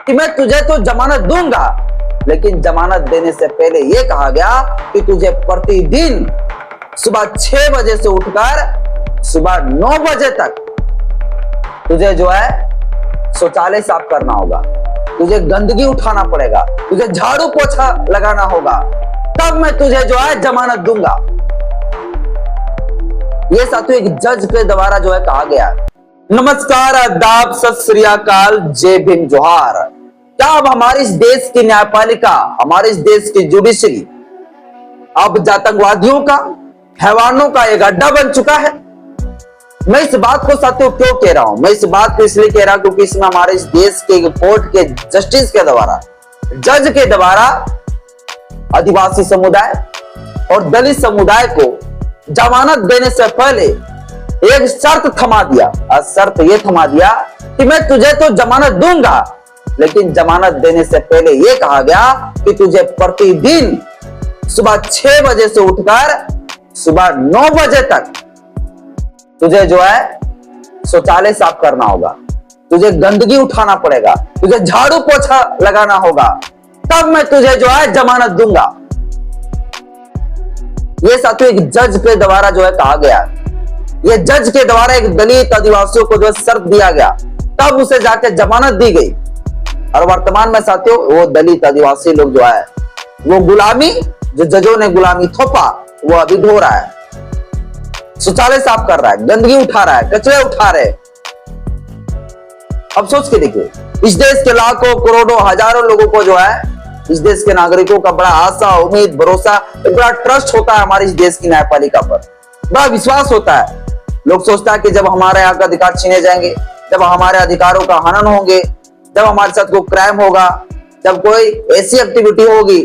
कि मैं तुझे तो जमानत दूंगा, लेकिन जमानत देने से पहले यह कहा गया कि तुझे प्रतिदिन सुबह 6 बजे से उठकर सुबह 9 बजे तक तुझे जो है शौचालय साफ करना होगा, तुझे गंदगी उठाना पड़ेगा, तुझे झाड़ू पोछा लगाना होगा, तब मैं तुझे जो है जमानत दूंगा। ये साथियों एक जज के द्वारा जो है कहा गया। नमस्कार, आदाब, सत श्री अकाल, जय भीम, जोहार। क्या अब हमारे इस देश की न्यायपालिका, हमारे इस देश की जुडिशरी अब आतंकवादियों का, हैवानों का एक अड्डा बन चुका है? मैं इस बात को साथियों क्यों कह रहा हूं? मैं इस बात को इसलिए कह रहा हूं क्योंकि इसमें हमारे इस देश के कोर्ट के जस्टिस के द्वारा, जज के द्वारा आदिवासी समुदाय और दलित समुदाय को जमानत देने से पहले एक शर्त थमा दिया। और शर्त यह थमा दिया कि मैं तुझे तो जमानत दूंगा, लेकिन जमानत देने से पहले यह कहा गया कि तुझे प्रतिदिन सुबह 6 बजे से उठकर सुबह 9 बजे तक तुझे जो है शौचालय साफ करना होगा, तुझे गंदगी उठाना पड़ेगा, तुझे झाड़ू पोछा लगाना होगा, तब मैं तुझे जो है जमानत दूंगा। यह साथियों एक जज के द्वारा जो है कहा गया। यह जज के द्वारा एक दलित आदिवासियों को जो है शर्त दिया गया, तब उसे जाके जमानत दी गई। और वर्तमान में साथियों वो दलित आदिवासी लोग जो है वो गुलामी, जो जजों ने गुलामी थोपा, वो अभी ढो रहा है, शौचालय साफ कर रहा है, गंदगी उठा रहा है, कचरे उठा रहे। अब सोच के देखिए, इस देश के लाखों, करोड़ों, हजारों लोगों को जो है, इस देश के नागरिकों का बड़ा आशा, उम्मीद, भरोसा, एक बड़ा ट्रस्ट होता है हमारे इस देश की न्यायपालिका पर, बड़ा विश्वास होता है। लोग सोचता है कि जब हमारे यहाँ का अधिकार छीने जाएंगे, जब हमारे अधिकारों का हनन होंगे, जब हमारे साथ कोई क्राइम होगा, जब कोई ऐसी एक्टिविटी होगी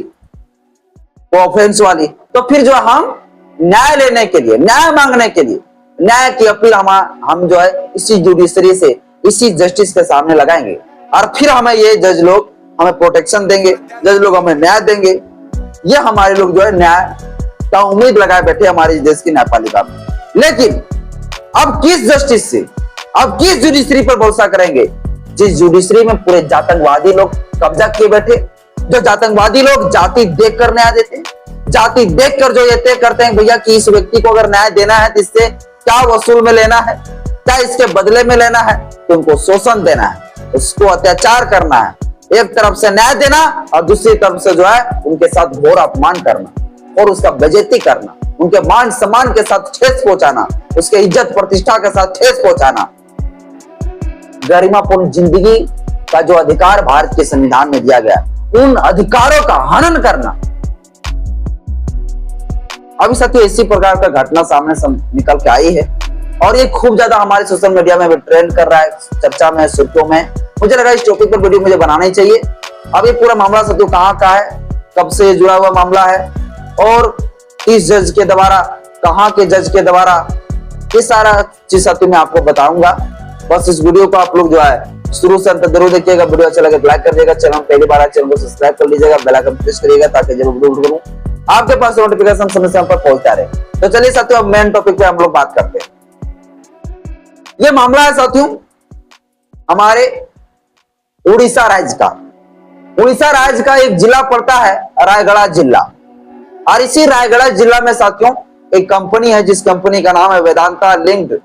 वो ऑफेंस वाली, तो फिर जो हम न्याय लेने के लिए, न्याय मांगने के लिए, न्याय की अपील हम जो है इसी जुडिशरी से, इसी जस्टिस के सामने लगाएंगे, और फिर हमें ये जज लोग हमें प्रोटेक्शन देंगे, जज लोग हमें न्याय देंगे। ये हमारे लोग जो है न्याय का उम्मीद लगाए बैठे हमारे देश की न्यायपालिका में। लेकिन अब किस जस्टिस से, अब किस जुडिशरी पर भरोसा करेंगे, जिस जुडिशरी में पूरे जातंकवादी लोग कब्जा किए बैठे, जो जातंकवादी लोग जाति देखकर न्याय देते हैं, जाति देखकर जो ये तय करते हैं भैया कि इस व्यक्ति को अगर न्याय देना है तो इससे क्या वसूल में लेना है, क्या इसके बदले में लेना है, तो उनको शोषण देना है, उसको अत्याचार करना है, एक तरफ से न्याय देना और दूसरी तरफ से जो है उनके साथ घोर अपमान करना और उसका बेइज्जती करना, उनके मान सम्मान के साथ ठेस पहुंचाना, उसके इज्जत प्रतिष्ठा के साथ ठेस पहुंचाना। गरिमापूर्ण जिंदगी का जो अधिकार भारत के संविधान में दिया गया, उन अधिकारों का हनन करना। अभी साथियों इसी प्रकार का घटना सामने निकल के आई है और ये खूब ज्यादा हमारे सोशल मीडिया में भी ट्रेंड कर रहा है, चर्चा में, सुर्खियों में। मुझे लगा इस टॉपिक पर वीडियो मुझे बनाना ही चाहिए। अब ये पूरा मामला साथियों कहाँ का है, कब से जुड़ा हुआ मामला है और किस जज के द्वारा, कहाँ के जज के द्वारा, ये सारा चीज साथियों मैं आपको बताऊंगा। बस इस वीडियो को आप लोग जो है शुरू से अंत जरूर देखिएगा। वीडियो अच्छा लगे लाइक कर दिएगा, चैनल पहली बार चैनल को सब्सक्राइब कर लीजिएगा, बेल आइकन प्रेस करिएगा ताकि जब वीडियो करूं आपके पास नोटिफिकेशन समय समय पर पहुंचता रहे। तो चलिए साथियों अब मेन टॉपिक पे हम लोग बात करते हैं। ये मामला है साथियों हमारे उड़ीसा राज्य का। उड़ीसा राज्य का एक जिला पड़ता है रायगढ़ जिला, और इसी रायगढ़ जिला में साथियों एक कंपनी है जिस कंपनी का नाम है Vedanta linked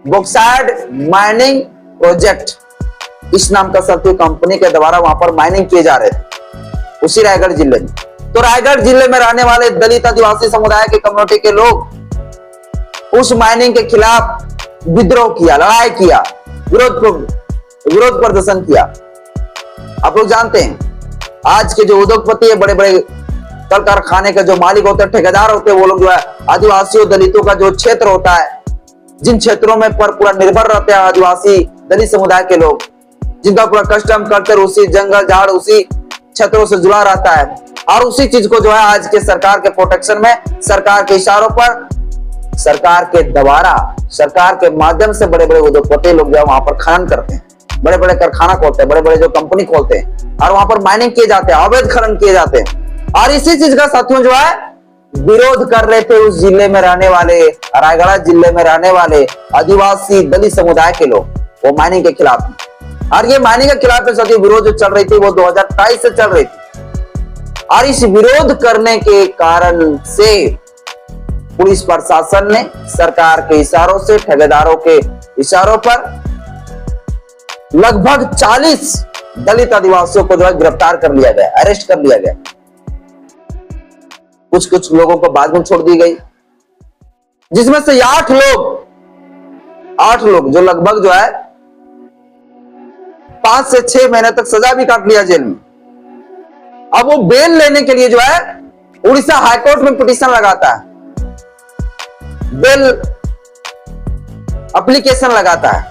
bauxite mining project. इस नाम का साथियों कंपनी के द्वारा वहां पर माइनिंग किए जा रहे थे उसी रायगढ़ जिले में। तो रायगढ़ जिले में रहने वाले दलित आदिवासी समुदाय के कम्युनिटी के लोग उस माइनिंग के खिलाफ विद्रोह किया, लड़ाई किया, विरोध प्रदर्शन किया। आप लोग जानते हैं आज के जो उद्योगपति है, बड़े बड़े कल कारखाने का जो मालिक होते हैं, ठेकेदार होते हैं, वो लोग जो है आदिवासियों दलितों का जो क्षेत्र होता है, जिन क्षेत्रों में पर पूरा निर्भर रहते हैं आदिवासी दलित समुदाय के लोग, जिनका पूरा कस्टम कल्चर उसी जंगल झाड़ उसी क्षेत्रों से जुड़ा रहता है, और उसी चीज को जो है आज के सरकार के प्रोटेक्शन में, सरकार के इशारों पर, सरकार के द्वारा, सरकार के माध्यम से बड़े बड़े उद्योगपति लोग जो है वहां पर खनन करते हैं, बड़े बड़े कारखाना खोलते हैं, बड़े बड़े जो कंपनी खोलते हैं और वहां पर माइनिंग किए जाते हैं, अवैध खनन किए जाते हैं। और इसी चीज का साथियों जो है विरोध कर रहे थे उस जिले में रहने वाले, रायगढ़ जिले में रहने वाले आदिवासी दलित समुदाय के लोग, वो माइनिंग के खिलाफ। और ये मायने के खिलाफ साथियों विरोध जो चल रही थी वो 2023 से चल रही थी। और इस विरोध करने के कारण से पुलिस प्रशासन ने सरकार के इशारों से, ठेकेदारों के इशारों पर लगभग 40 दलित आदिवासियों को जो है गिरफ्तार कर लिया गया, अरेस्ट कर लिया गया। कुछ कुछ लोगों को बाद में छोड़ दी गई, जिसमें से 8 लोग जो लगभग जो है 5 से 6 महीने तक सजा भी काट लिया जेल में। अब वो बेल लेने के लिए जो है उड़ीसा हाईकोर्ट में पिटीशन लगाता है, बेल एप्लीकेशन लगाता है,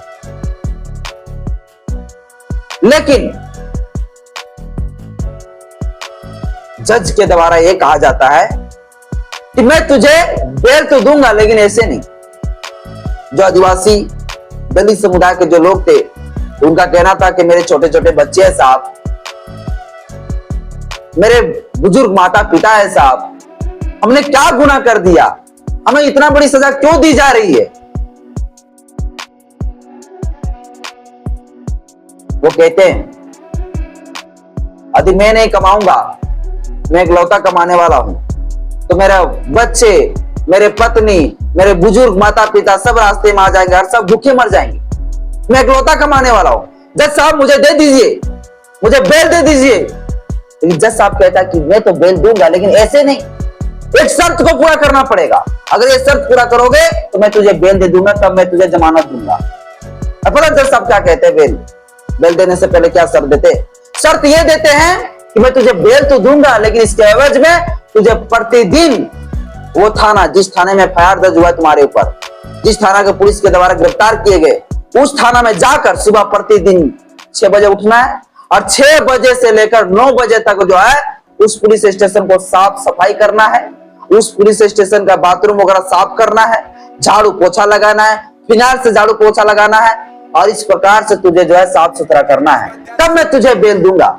लेकिन जज के द्वारा यह कहा जाता है कि मैं तुझे बेल तो दूंगा लेकिन ऐसे नहीं। जो आदिवासी दलित समुदाय के जो लोग थे उनका कहना था कि मेरे छोटे छोटे बच्चे हैं साहब, मेरे बुजुर्ग माता पिता है साहब, हमने क्या गुनाह कर दिया, हमें इतना बड़ी सजा क्यों दी जा रही है। वो कहते हैं यदि मैं नहीं कमाऊंगा, मैं इकलौता कमाने वाला हूं, तो मेरे बच्चे, मेरे पत्नी, मेरे बुजुर्ग माता पिता सब रास्ते में आ जाएंगे और सब भूखे मर जाएंगे। मैं इकलौता कमाने वाला हूं, जज साहब मुझे दे दीजिए, मुझे बेल दे दीजिए। लेकिन जज साहब कहता कि मैं तो बेल दूंगा लेकिन ऐसे नहीं, एक शर्त को पूरा करना पड़ेगा, अगर ये शर्त पूरा करोगे तो मैं तुझे बेल दे दूंगा, तब मैं तुझे जमानत दूंगा। पता जज साहब क्या कहते हैं, बेल देने से पहले क्या शर्त देते? शर्त ये देते हैं कि मैं तुझे बेल तो दूंगा लेकिन इसके एवज में तुझे प्रतिदिन वो थाना, जिस थाने में एफआईआर दर्ज हुआ तुम्हारे ऊपर, जिस थाना के पुलिस के द्वारा गिरफ्तार किए गए, उस थाना में जाकर सुबह प्रतिदिन 6 बजे उठना है और 6 बजे से लेकर 9 बजे तक जो है उस पुलिस स्टेशन को साफ सफाई करना है, उस पुलिस स्टेशन का बाथरूम वगैरह साफ करना है, झाड़ू पोछा लगाना है, फिनाइल से झाड़ू पोछा लगाना है और इस प्रकार से तुझे जो है साफ सुथरा करना है, तब मैं तुझे बेल दूंगा।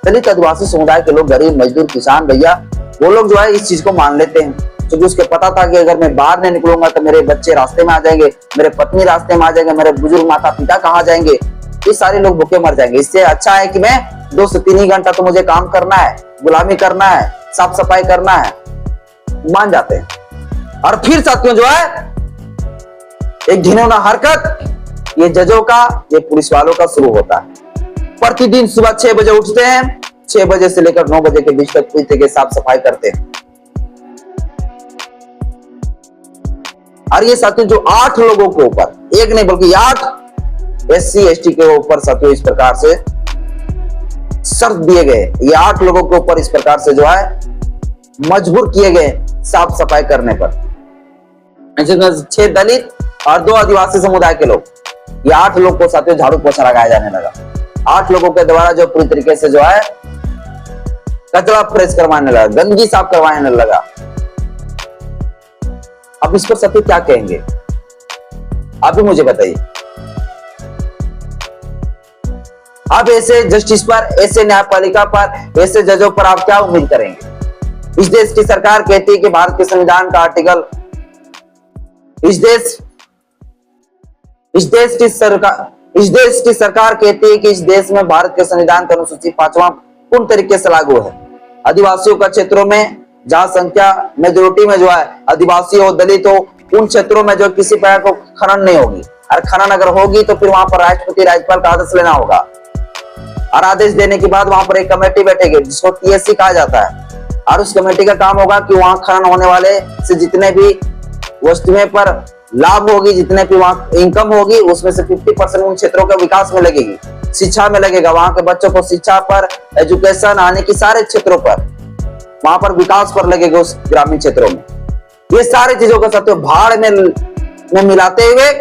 दलित आदिवासी समुदाय के लोग, गरीब मजदूर किसान भैया, वो लोग जो है इस चीज को मान लेते हैं, क्योंकि उसके पता था कि अगर मैं बाहर नहीं निकलूंगा तो मेरे बच्चे रास्ते में आ जाएंगे, मेरे पत्नी रास्ते में आ जाएंगे, मेरे बुजुर्ग माता पिता कहाँ जाएंगे, ये सारे लोग भूखे मर जाएंगे। इससे अच्छा है कि मैं 2 से 3 ही घंटा तो मुझे काम करना है, गुलामी करना है, साफ सफाई करना है, मान जाते हैं। और फिर साथियों जो है एक घिनौना हरकत ये जजों का, ये पुलिस वालों का शुरू होता है। प्रतिदिन सुबह 6 बजे उठते हैं, 6 बजे से लेकर 9 बजे के बीच तक पूरी तरीके से साफ सफाई करते हैं। और ये साथियों जो 8 लोगों के ऊपर, एक नहीं बल्कि 8 SC ST के ऊपर साथियों इस प्रकार से शर्त दिए गए, ये 8 लोगों के ऊपर इस प्रकार से जो है मजबूर किए गए साफ सफाई करने पर। 6 दलित और 2 आदिवासी समुदाय के लोग, ये 8 लोग को साथियों झाड़ू पोछा लगाया जाने लगा। 8 लोगों के द्वारा जो पूरी तरीके से जो है कचरा फ्रेश करवाने लगा, गंदगी साफ करवाने लगा। अब इस पर साथियों क्या कहेंगे, आप भी मुझे बताइए। अब ऐसे जस्टिस पर, ऐसे न्यायपालिका पर, ऐसे जजों पर आप क्या उम्मीद करेंगे? इस देश की सरकार कहती है कि भारत के संविधान का आर्टिकल, इस देश की सरकार कहती है कि इस देश में भारत के संविधान का अनुसूची 5वां पूर्ण तरीके से लागू है। आदिवासियों का क्षेत्रों में जहां संख्या मेजोरिटी में जो है आदिवासी हो, दलित हो, उन क्षेत्रों में जो किसी प्रकार को खनन नहीं होगी, और खनन अगर होगी तो फिर वहां पर राष्ट्रपति राज्यपाल का आदेश लेना होगा, और आदेश देने के बाद वहां पर एक कमेटी बैठेगी जिसको TSC कहा जाता है, और उस कमेटी का काम होगा कि वहां खनन होने वाले से जितने भी वस्तुएं पर लाभ होगी, जितने भी वहां इनकम होगी, उसमें से 50% उन क्षेत्रों के विकास में लगेगी, शिक्षा में लगेगा, वहां के बच्चों को शिक्षा पर, एजुकेशन आने की सारे क्षेत्रों पर, वहां पर विकास पर लगेगा उस ग्रामीण क्षेत्रों में। ये सारी चीजों को साथियों भाड़ में मिलाते हुए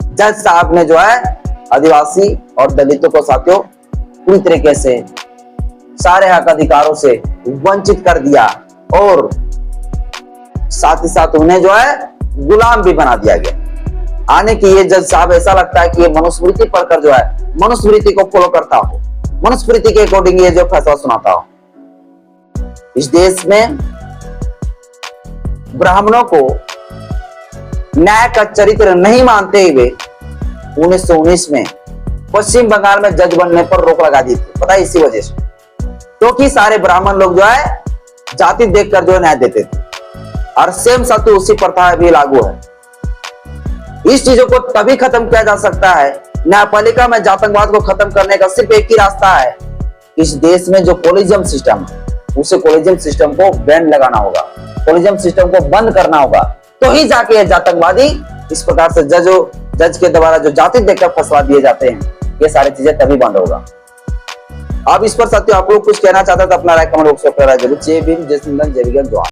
जज साहब ने जो है आदिवासी और दलितों को साथियों पूरी तरीके से सारे हक अधिकारों से वंचित कर दिया, और साथ ही साथ उन्हें जो है गुलाम भी बना दिया गया। आने की ये जज साहब, ऐसा लगता है कि ये मनुस्मृति पढ़कर जो है मनुस्मृति को फॉलो करता हो, मनुस्मृति के अकॉर्डिंग ये जो फैसला सुनाता हो। इस देश में ब्राह्मणों को न्याय का चरित्र नहीं मानते हुए 1919 में पश्चिम बंगाल में जज बनने पर रोक लगा दी थी। पता है इसी वजह से, क्योंकि सारे ब्राह्मण लोग जो है जाति देखकर जो न्याय देते थे, और सेम सत्य उसी प्रथा भी लागू है। इस चीजों को तभी खत्म किया जा सकता है, न्यायपालिका में जातकवाद को खत्म करने का सिर्फ एक ही रास्ता है, इस देश में जो कोलिजियम सिस्टम है उसे कोलिजियम सिस्टम को बैन लगाना होगा, कोलिजियम सिस्टम को बंद करना होगा, तो ही जाके ये जातकवादी इस प्रकार से जज के द्वारा जो जाति देखकर फंसवा दिए जाते हैं, ये सारी चीजें तभी बंद होगा। अब इस पर साथियों आप लोग कुछ कहना चाहते हैं तो अपना राय कमेंट बॉक्स में जरूर। जय भीम, जय सिंह, जय विज्ञान, जय।